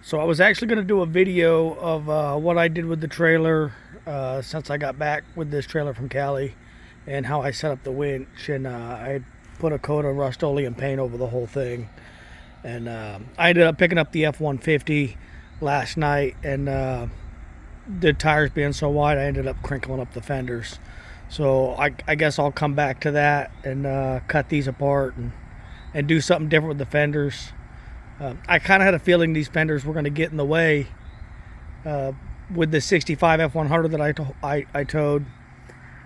So I was actually going to do a video of what I did with the trailer since I got back with this trailer from Cali, and how I set up the winch, and I put a coat of Rust-Oleum paint over the whole thing. And I ended up picking up the F-150 last night, and the tires being so wide, I ended up crinkling up the fenders. So I guess I'll come back to that and cut these apart and do something different with the fenders. I kind of had a feeling these fenders were going to get in the way with the 65 F-100 that I towed.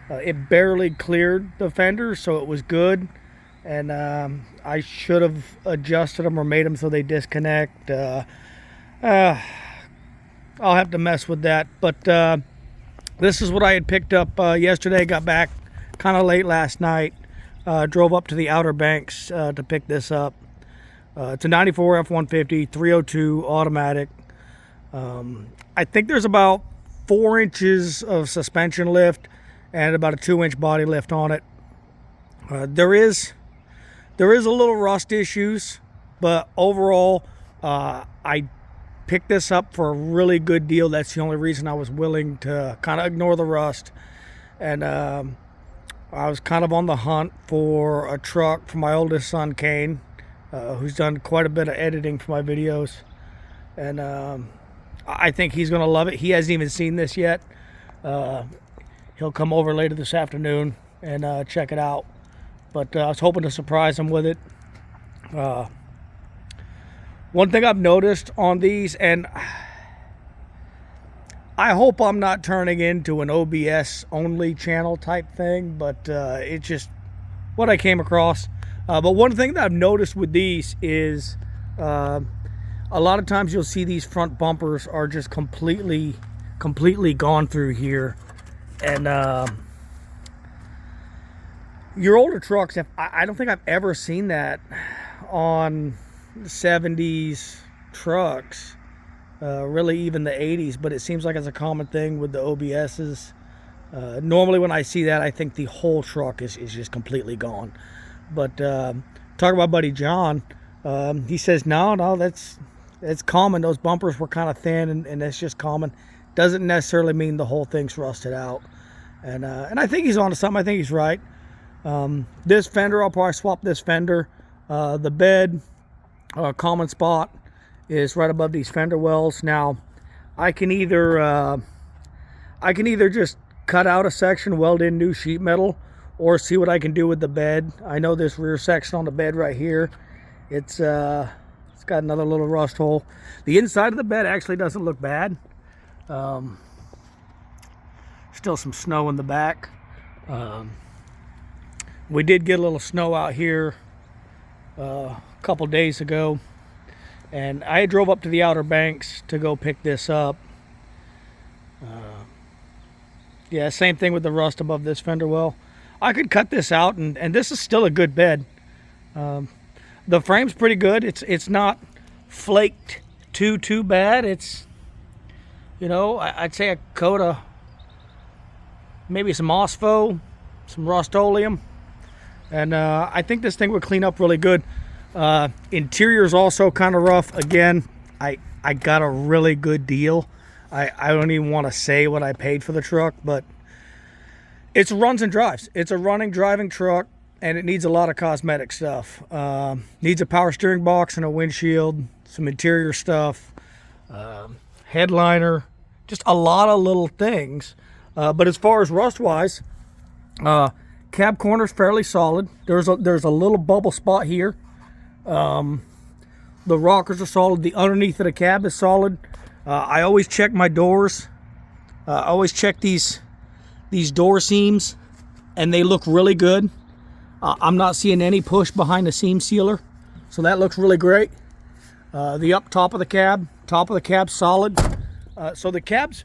It barely cleared the fenders, so it was good. And I should have adjusted them or made them so they disconnect. I'll have to mess with that. But this is what I had picked up yesterday. Got back kind of late last night. Drove up to the Outer Banks to pick this up. It's a 94 F-150, 302 automatic. I think there's about 4 inches of suspension lift and about a 2-inch body lift on it. There is a little rust issues, but overall, I picked this up for a really good deal. That's the only reason I was willing to kind of ignore the rust. And I was kind of on the hunt for a truck for my oldest son, Kane, who's done quite a bit of editing for my videos. And I think he's going to love it. He hasn't even seen this yet. He'll come over later this afternoon and check it out. But I was hoping to surprise him with it. One thing I've noticed on these, and I hope I'm not turning into an OBS only channel type thing, but it's just what I came across. But one thing that I've noticed with these is a lot of times you'll see these front bumpers are just completely gone through here. And your older trucks, I don't think I've ever seen that on 70s trucks, really even the 80s, but it seems like it's a common thing with the OBSs. Normally when I see that, I think the whole truck is just completely gone. But talking about my buddy John, he says no, that's common. Those bumpers were kind of thin, and that's just common. Doesn't necessarily mean the whole thing's rusted out. And I think he's onto something. I think he's right. This fender, I'll probably swap this fender. The bed common spot is right above these fender wells. Now I can either just cut out a section, weld in new sheet metal, or see what I can do with the bed. I know this rear section on the bed right here, it's got another little rust hole. The inside of the bed actually doesn't look bad. Still some snow in the back. We did get a little snow out here a couple days ago, and I drove up to the Outer Banks to go pick this up. Yeah, same thing with the rust above this fender well. I could cut this out, and this is still a good bed. The frame's pretty good. It's not flaked too bad. It's, you know, I'd say a coat of maybe some Osfo, some Rust-Oleum, and I think this thing would clean up really good. Interior's also kind of rough. Again, I got a really good deal. I don't even want to say what I paid for the truck, but it's runs and drives. It's a running, driving truck, and it needs a lot of cosmetic stuff. Needs a power steering box and a windshield, some interior stuff, headliner, just a lot of little things. But as far as rust-wise, cab corner's fairly solid. There's a little bubble spot here. The rockers are solid. The underneath of the cab is solid. I always check my doors. I always check these door seams, and they look really good. I'm not seeing any push behind the seam sealer, so that looks really great. The top of the cab's solid. So the cab's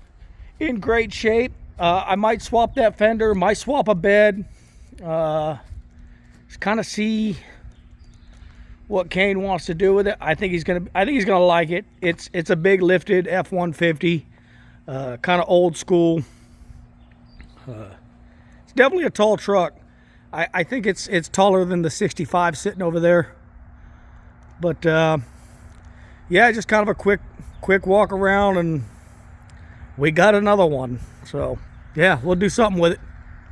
in great shape. I might swap that fender, might swap a bed. Just kind of see what Kane wants to do with it. I think he's gonna like it. It's a big lifted F-150, kind of old school. It's definitely a tall truck. I think it's taller than the 65 sitting over there. But yeah, just kind of a quick quick walk around, and we got another one. So yeah, we'll do something with it.